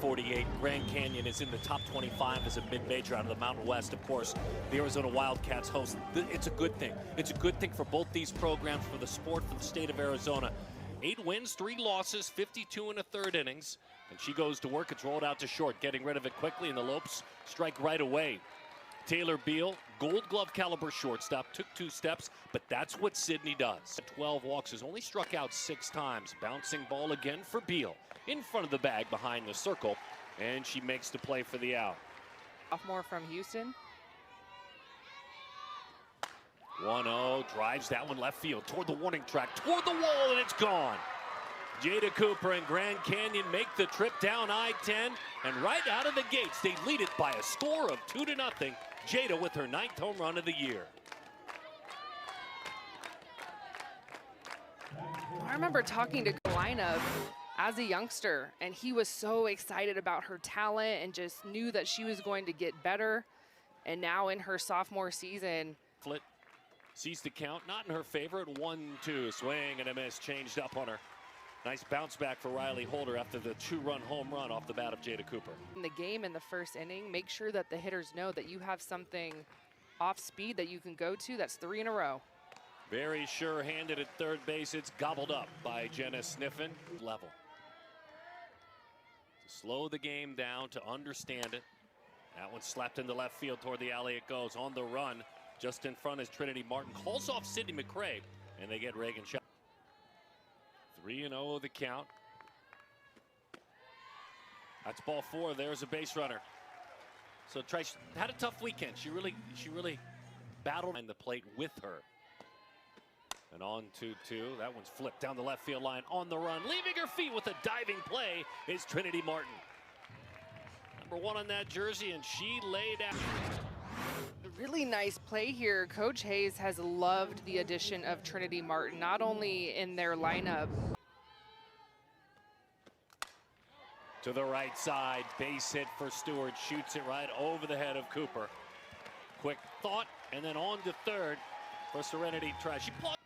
48. Grand Canyon is in the top 25 as a mid-major out of the Mountain West. Of course, the Arizona Wildcats host. It's a good thing. It's a good thing for both these programs, for the sport, for the state of Arizona. 8 wins, 3 losses, 52 1/3 innings. And she goes to work. It's rolled out to short, getting rid of it quickly, and the Lopes strike right away. Taylor Beal, Gold Glove caliber shortstop, took 2 steps, but that's what Sydney does. 12 walks, has only struck out 6 times. Bouncing ball again for Beal. In front of the bag, behind the circle, and she makes the play for the out. Sophomore from Houston. 1-0, drives that one left field, toward the warning track, toward the wall, and it's gone. Jada Cooper and Grand Canyon make the trip down I-10, and right out of the gates, they lead it by a score of 2-0. Jada with her 9th home run of the year. I remember talking to Galina as a youngster, and he was so excited about her talent and just knew that she was going to get better. And now in her sophomore season, Flit sees the count, not in her favor, at 1-2. Swing and a miss, changed up on her. Nice bounce back for Riley Holder after the 2-run home run off the bat of Jada Cooper. In the game in the first inning, make sure that the hitters know that you have something off speed that you can go to. That's 3 in a row. Very sure-handed at third base. It's gobbled up by Jenna Sniffen. Level. To slow the game down, to understand it. That one slapped into left field toward the alley it goes. On the run, just in front is Trinity Martin. Calls off Sydney McCray, and they get Reagan shot. 3-0 the count. That's ball 4. There's a base runner. So Trish had a tough weekend. She really battled behind the plate with her. And on 2-2. That one's flipped down the left field line on the run. Leaving her feet with a diving play is Trinity Martin. Number 1 on that jersey, and she laid out. Really nice play here. Coach Hayes has loved the addition of Trinity Martin, not only in their lineup. To the right side, base hit for Stewart. Shoots it right over the head of Cooper. Quick thought, and then on to third for Serenity. She blocked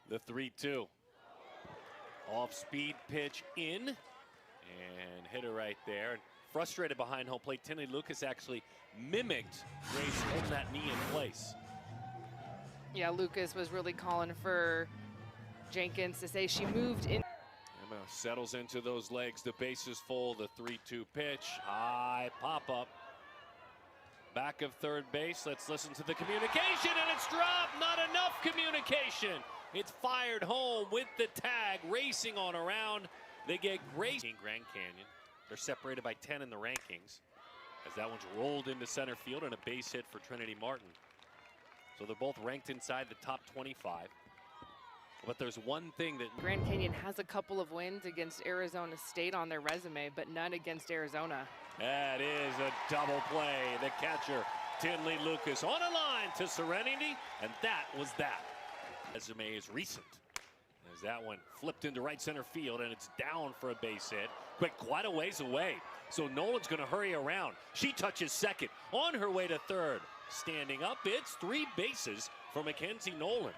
the 3-2. Off-speed pitch in, and hit her right there. And frustrated behind home plate, Tinley Lucas actually mimicked Grace holding that knee in place. Yeah, Lucas was really calling for Jenkins to say she moved in. Emma settles into those legs. The base is full. The 3-2 pitch. High pop-up. Back of third base. Let's listen to the communication, and it's dropped. Not enough communication. It's fired home with the tag. Racing on around. They get Grace in Grand Canyon. They're separated by 10 in the rankings, as that one's rolled into center field, and a base hit for Trinity Martin. So they're both ranked inside the top 25. But there's one thing that Grand Canyon has a couple of wins against Arizona State on their resume, but none against Arizona. That is a double play. The catcher, Tinley Lucas, on a line to Serenity, and that was that. Resume is recent, as that one flipped into right center field, and it's down for a base hit. Quick, quite a ways away. So Nolan's going to hurry around. She touches second, on her way to third. Standing up, it's 3 bases for Mackenzie Nolan.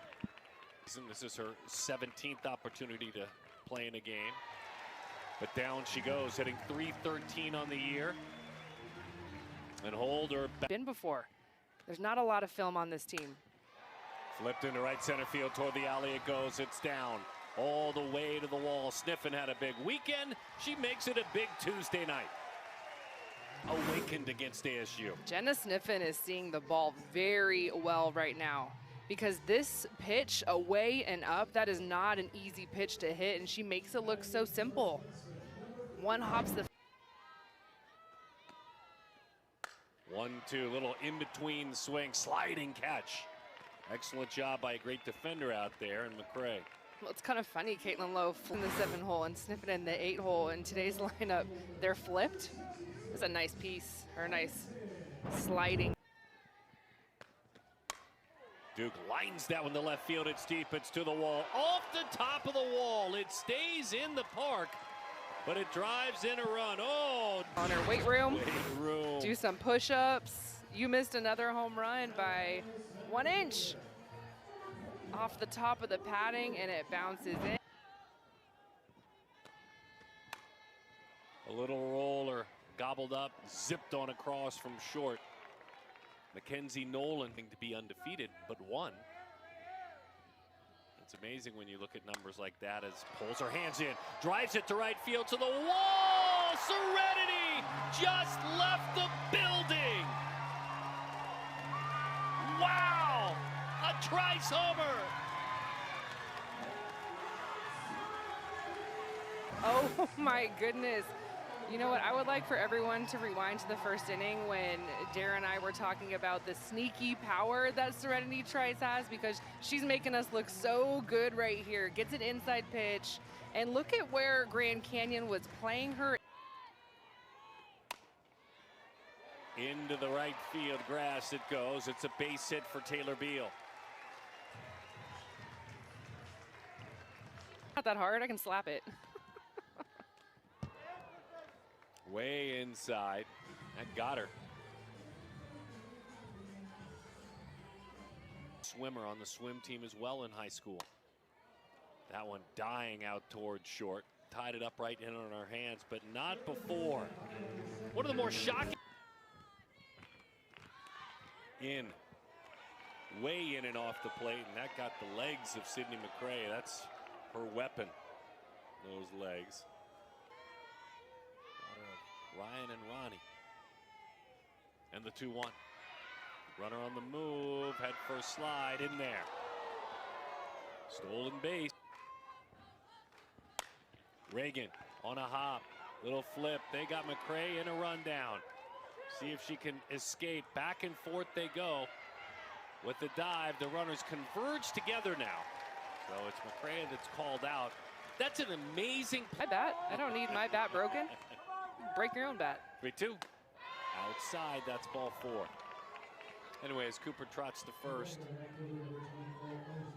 This is her 17th opportunity to play in a game. But down she goes, hitting .313 on the year. And Holder back. Been before. There's not a lot of film on this team. Flipped into right center field toward the alley it goes. It's down all the way to the wall. Sniffen had a big weekend. She makes it a big Tuesday night. Awakened against ASU. Jenna Sniffen is seeing the ball very well right now, because this pitch away and up, that is not an easy pitch to hit, and she makes it look so simple. One hops the 1-2, little in-between swing, sliding catch. Excellent job by a great defender out there, and McCray. Well, it's kind of funny, Caitlin Lowe in the 7-hole and Sniffen in the 8-hole. In today's lineup, they're flipped. It's a nice piece, or a nice sliding. Duke lines that one to left field. It's deep, it's to the wall. Off the top of the wall, it stays in the park, but it drives in a run. Oh! On her weight room. Weight room. Do some push-ups. You missed another home run by 1 inch. Off the top of the padding, and it bounces in. A little roller, gobbled up, zipped on across from short. Mackenzie Nolan to be undefeated, but one. It's amazing when you look at numbers like that as pulls her hands in, drives it to right field to the wall. Serenity just left the building. Wow, a Trice homer. Oh my goodness. You know what? I would like for everyone to rewind to the first inning when Dara and I were talking about the sneaky power that Serenity Trice has, because she's making us look so good right here. Gets an inside pitch, and look at where Grand Canyon was playing her. Into the right field grass it goes. It's a base hit for Taylor Beal. Not that hard. I can slap it. Way inside. That got her. Swimmer on the swim team as well in high school. That one dying out towards short. Tied it up right in on her hands, but not before. One of the more shocking. In. Way in and off the plate, and that got the legs of Sydney McCray. That's her weapon, those legs. Ryan and Ronnie. And the 2-1. Runner on the move, head first slide in there. Stolen base. Reagan on a hop, little flip. They got McCray in a rundown. See if she can escape. Back and forth they go. With the dive, the runners converge together now. So it's McCray that's called out. That's an amazing. My bat? I don't need my bat broken. Break your own bat. 3-2. Outside, that's ball 4. Anyways, Cooper trots to first.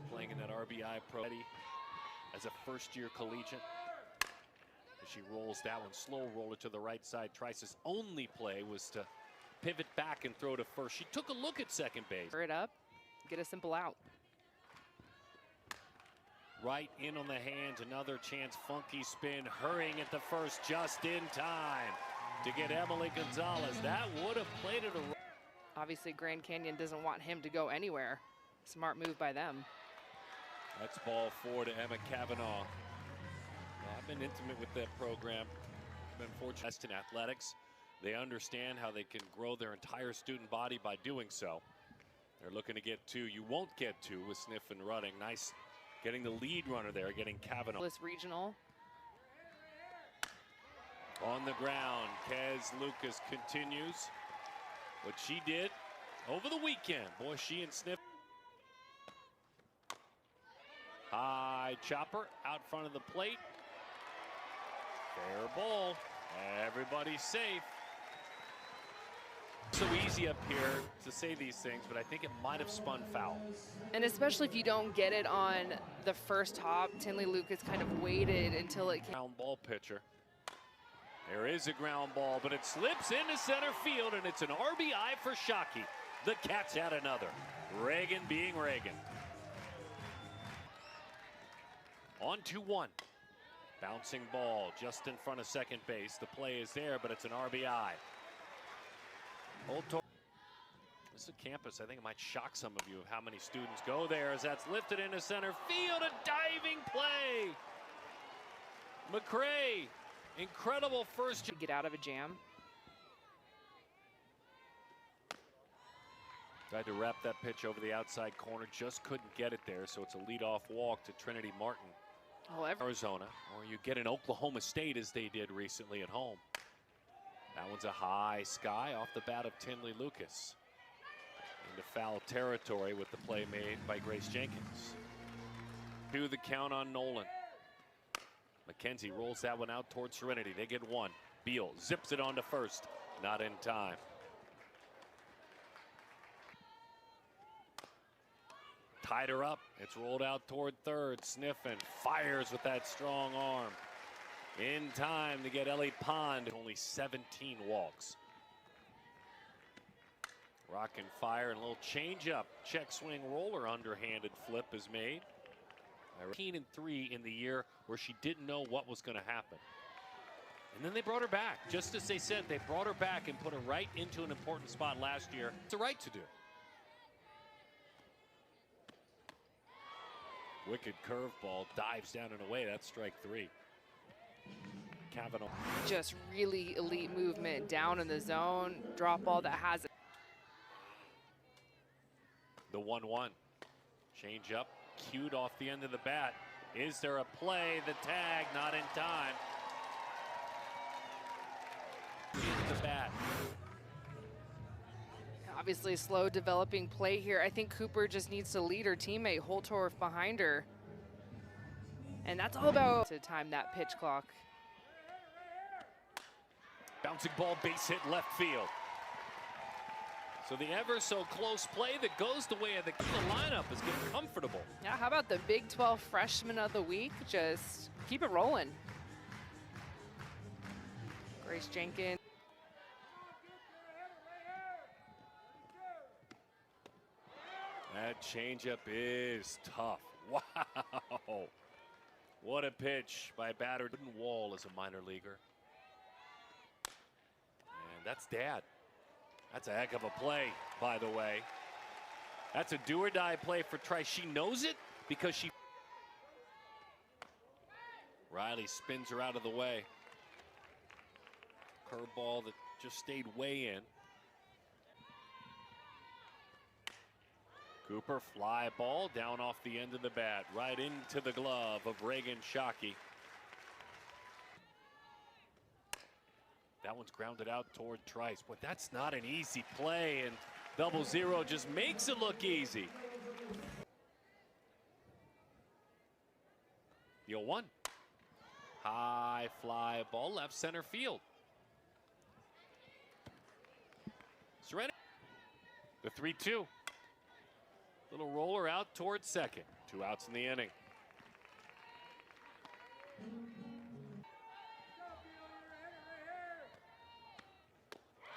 Playing in that RBI Pro as a first-year collegiate. As she rolls that one, slow roller to the right side. Trice's only play was to pivot back and throw to first. She took a look at second base. Hurry it up, get a simple out. Right in on the hands, another chance, funky spin, hurrying at the first just in time to get Emily Gonzalez. That would have played it a. Obviously, Grand Canyon doesn't want him to go anywhere. Smart move by them. That's ball 4 to Emma Kavanaugh. Well, I've been intimate with that program. I've been fortunate in athletics. They understand how they can grow their entire student body by doing so. They're looking to get 2. You won't get 2 with Sniff and Rutting. Nice. Getting the lead runner there, getting Kavanaugh. This regional. On the ground, Kez Lucas continues what she did over the weekend. Boy, she and Sniff. High chopper out front of the plate. Fair ball. Everybody's safe. So easy up here to say these things, but I think it might have spun foul. And especially if you don't get it on the first hop, Tinley Lucas kind of waited until it came. Ground ball pitcher. There is a ground ball, but it slips into center field, and it's an RBI for Shockey. The Cats had another. Reagan being Reagan. On 2-1. Bouncing ball just in front of second base. The play is there, but it's an RBI. This is a campus. I think it might shock some of you of how many students go there as that's lifted into center field. A diving play. McCray, incredible first. Get out of a jam. Tried to wrap that pitch over the outside corner. Just couldn't get it there. So it's a leadoff walk to Trinity Martin. Oh, Arizona. Or you get an Oklahoma State as they did recently at home. That one's a high sky off the bat of Tinley Lucas. Into foul territory with the play made by Grace Jenkins. 2 the count on Nolan. McKenzie rolls that one out towards Serenity. They get 1. Beal zips it on to first. Not in time. Tied her up. It's rolled out toward third. Sniffin fires with that strong arm. In time to get Ellie Pond. Only 17 walks. Rock and fire and a little change-up. Check swing roller underhanded flip is made. 13-3 in the year where she didn't know what was going to happen. And then they brought her back. Just as they said, they brought her back and put her right into an important spot last year. It's the right to do. Wicked curveball, dives down and away. That's strike 3. Kavanaugh. Just really elite movement down in the zone. Drop ball that has it. The 1-1. Change up, cued off the end of the bat. Is there a play? The tag, not in time. The bat. Obviously, slow developing play here. I think Cooper just needs to lead her teammate Holtorf behind her. And that's all about to time that pitch clock. Bouncing ball, base hit left field. So the ever so close play that goes the way of the lineup is getting comfortable. Yeah, how about the Big 12 Freshman of the Week? Just keep it rolling. Grace Jenkins. That changeup is tough. Wow. What a pitch by batter. Wall as a minor leaguer. And that's Dad. That's a heck of a play, by the way. That's a do or die play for Trice. She knows it because she... Riley spins her out of the way. Curveball that just stayed way in. Cooper, fly ball down off the end of the bat, right into the glove of Reagan Shockey. That one's grounded out toward Trice, but that's not an easy play, and 0-0 just makes it look easy. The 0-1. High fly ball, left center field. Serenity. The 3-2. Little roller out towards second. 2 outs in the inning.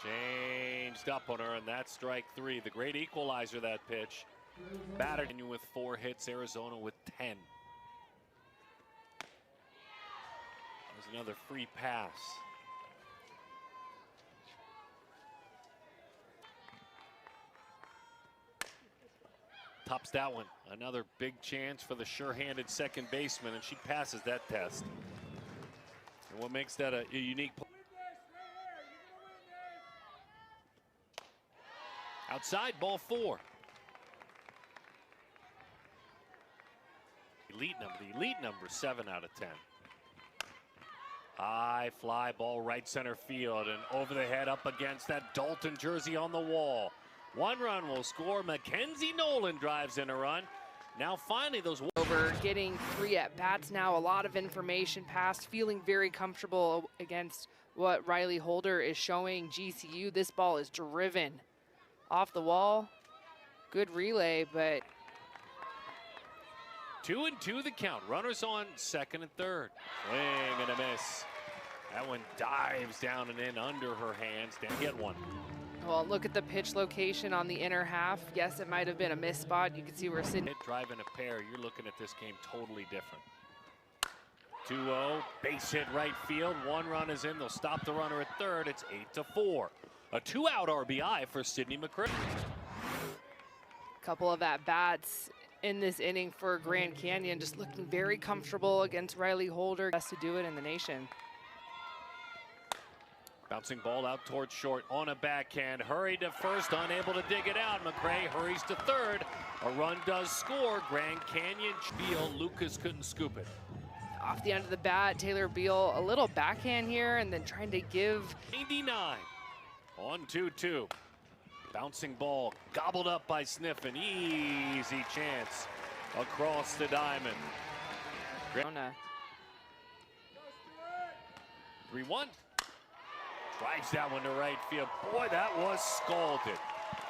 Changed up on her, and that's strike 3. The great equalizer, that pitch. Batter with 4 hits, Arizona with 10. There's another free pass. Tops that one. Another big chance for the sure-handed second baseman, and she passes that test. And what makes that a unique play? Outside, ball 4. The elite number, 7 out of 10. High fly ball, right center field, and over the head up against that Dalton jersey on the wall. 1 run will score. Mackenzie Nolan drives in a run. Now finally those... Over getting 3 at-bats now, a lot of information passed, feeling very comfortable against what Riley Holder is showing GCU. This ball is driven off the wall. Good relay, but... 2-2 the count. Runners on second and third. Swing and a miss. That one dives down and in under her hands. Didn't get one. Well, look at the pitch location on the inner half. Yes, it might have been a missed spot. You can see we're sitting. Driving a pair, you're looking at this game totally different. 2-0, base hit right field. 1 run is in. They'll stop the runner at third. It's 8-4. A 2-out RBI for Sydney McCray. Couple of at-bats in this inning for Grand Canyon, just looking very comfortable against Riley Holder. Best to do it in the nation. Bouncing ball out towards short on a backhand. Hurried to first, unable to dig it out. McCray hurries to third. A run does score. Grand Canyon. Beal, Lucas couldn't scoop it. Off the end of the bat, Taylor Beal, a little backhand here, and then trying to give. 99 on 2-2. Bouncing ball gobbled up by Sniffen. Easy chance across the diamond. 3-1. Drives that one to right field. Boy, that was scalded.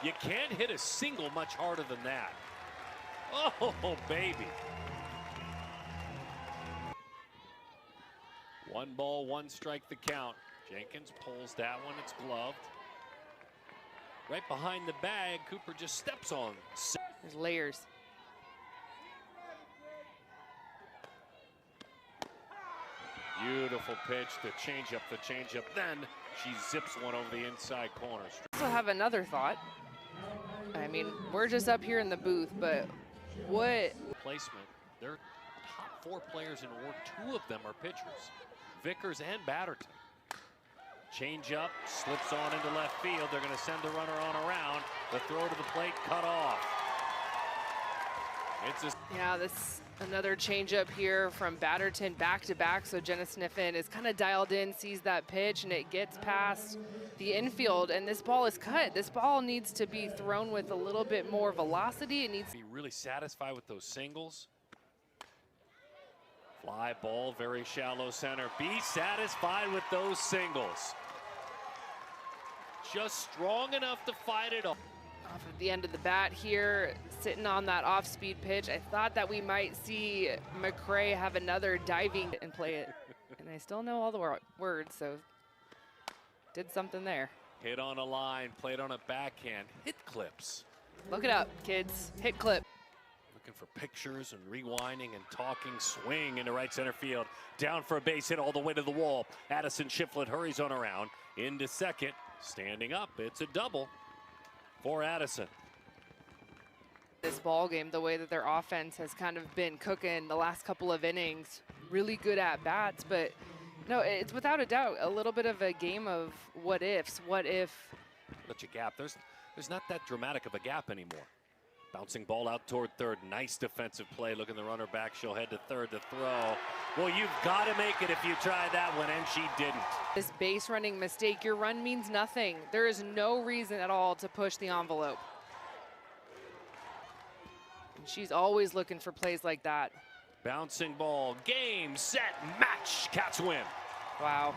You can't hit a single much harder than that. Oh, baby. 1 ball, 1 strike the count. Jenkins pulls that one. It's gloved. Right behind the bag, Cooper just steps on. There's layers. Beautiful pitch, the changeup, then she zips one over the inside corner. I also have another thought. I mean, we're just up here in the booth, but what? Placement, their top 4 players in Ward, 2 of them are pitchers, Vickers and Batterton. Changeup, slips on into left field. They're going to send the runner on around. The throw to the plate, cut off. Yeah, this another changeup here from Batterton back to back. So Jenna Sniffen is kind of dialed in, sees that pitch, and it gets past the infield. And this ball is cut. This ball needs to be thrown with a little bit more velocity. It needs to be really satisfied with those singles. Fly ball, very shallow center. Be satisfied with those singles. Just strong enough to fight it off. Off at the end of the bat here, sitting on that off-speed pitch. I thought that we might see McCray have another diving and play it. And I still know all the words, so did something there. Hit on a line, played on a backhand, hit clips. Look it up, kids, hit clip. Looking for pictures and rewinding and talking, swing into right center field. Down for a base hit all the way to the wall. Addison Shiflett hurries on around into second. Standing up, it's a double for Addison. This ball game, the way that their offense has kind of been cooking the last couple of innings, really good at bats, but no, it's without a doubt a little bit of a game of what ifs. What if? Such a gap. There's not that dramatic of a gap anymore. Bouncing ball out toward third. Nice defensive play. Looking the runner back. She'll head to third to throw. Well, you've got to make it if you try that one, and she didn't. This base running mistake, your run means nothing. There is no reason at all to push the envelope. And she's always looking for plays like that. Bouncing ball. Game, set, match. Cats win. Wow.